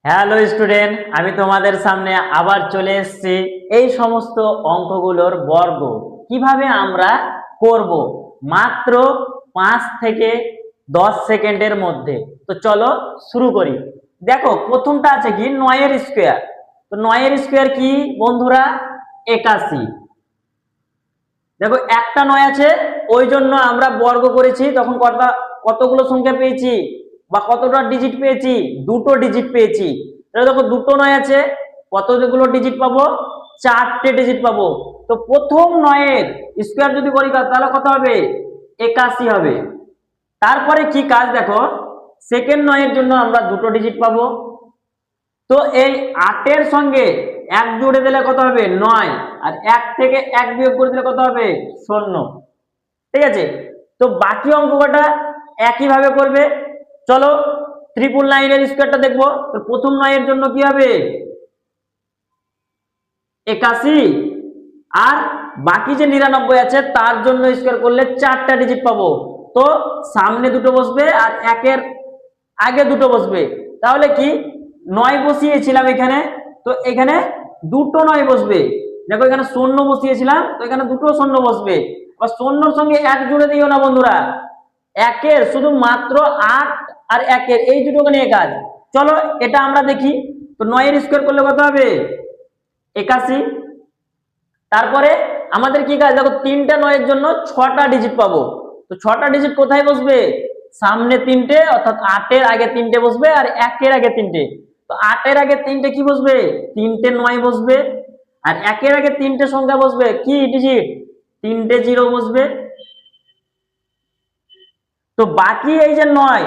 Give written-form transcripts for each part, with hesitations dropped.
Hello student, আমি তোমাদের সামনে আবার চলে এসেছি এই সমস্ত অঙ্কগুলোর বর্গ কিভাবে আমরা করব মাত্র 5 থেকে 10 সেকেন্ডের মধ্যে। তো চলো শুরু করি। দেখো প্রথমটা আছে কি 9 এর স্কয়ার। তো 9 এর স্কয়ার কি বন্ধুরা? 81। দেখো একটা 9 আছে, ওই জন্য আমরা বর্গ করেছি, তখন কতগুলো সংখ্যা পেয়েছি বা কতটা ডিজিট পেয়েছি? দুটো ডিজিট পেয়েছি। তাহলে দেখো দুটো 9 আছে, কতগুলো ডিজিট পাবো? 4টে ডিজিট পাবো। তো প্রথম 9 এর স্কয়ার যদি করি তাহলে কত হবে? 81 হবে। তারপরে কি কাজ দেখো, সেকেন্ড 9 এর জন্য আমরা দুটো ডিজিট পাবো। তো এই 8 এর সঙ্গে 1 জুড়ে দিলে কত হবে? 9। আর 1 থেকে 1 বিয়োগ করে দিলে কত হবে? 0। ঠিক আছে, তো বাকি অঙ্কটা একই ভাবে করবে। চলো 999 এর স্কয়ারটা দেখবো। তো প্রথম 9 এর জন্য কি হবে? 81। আর বাকি যে 99 আছে তার জন্য স্কয়ার করলে 4টা ডিজিট পাবো। তো সামনে দুটো বসবে আর 1 এর আগে দুটো বসবে। তাহলে কি 9 বসিয়েছিলাম এখানে, তো এখানে দুটো 9 বসবে। দেখো এখানে 0 বসিয়েছিলাম, তো এখানে দুটো 0 বসবে। আর 0 এর সঙ্গে 1 জুড়ে দিও না বন্ধুরা, 1 এর শুধু মাত্র 8 আর 1 এর এই দুটোকে নিয়ে কাজ। চলো এটা আমরা দেখি। তো 9 এর স্কয়ার করলে কত হবে? 81। তারপরে আমাদের কি কাজ দেখো, তিনটা 9 এর জন্য 6টা ডিজিট পাবো। তো 6টা ডিজিট কোথায় বসবে? সামনে 3টে, অর্থাৎ 8 এর আগে 3টে বসবে আর 1 এর আগে 3টে। তো 8 এর আগে 3টে কি বসবে? 3টে 9 বসবে। আর 1 এর আগে 3টে সংখ্যা বসবে, কি ডিজিট? 3টে 0 বসবে। তো বাকি এই যে 9,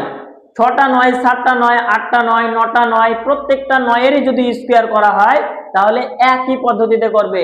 6টা 9, 7টা 9, 8টা 9, 9টা 9, প্রত্যেকটা 9 এরই যদি স্কয়ার করা হয় তাহলে একই পদ্ধতিতে করবে।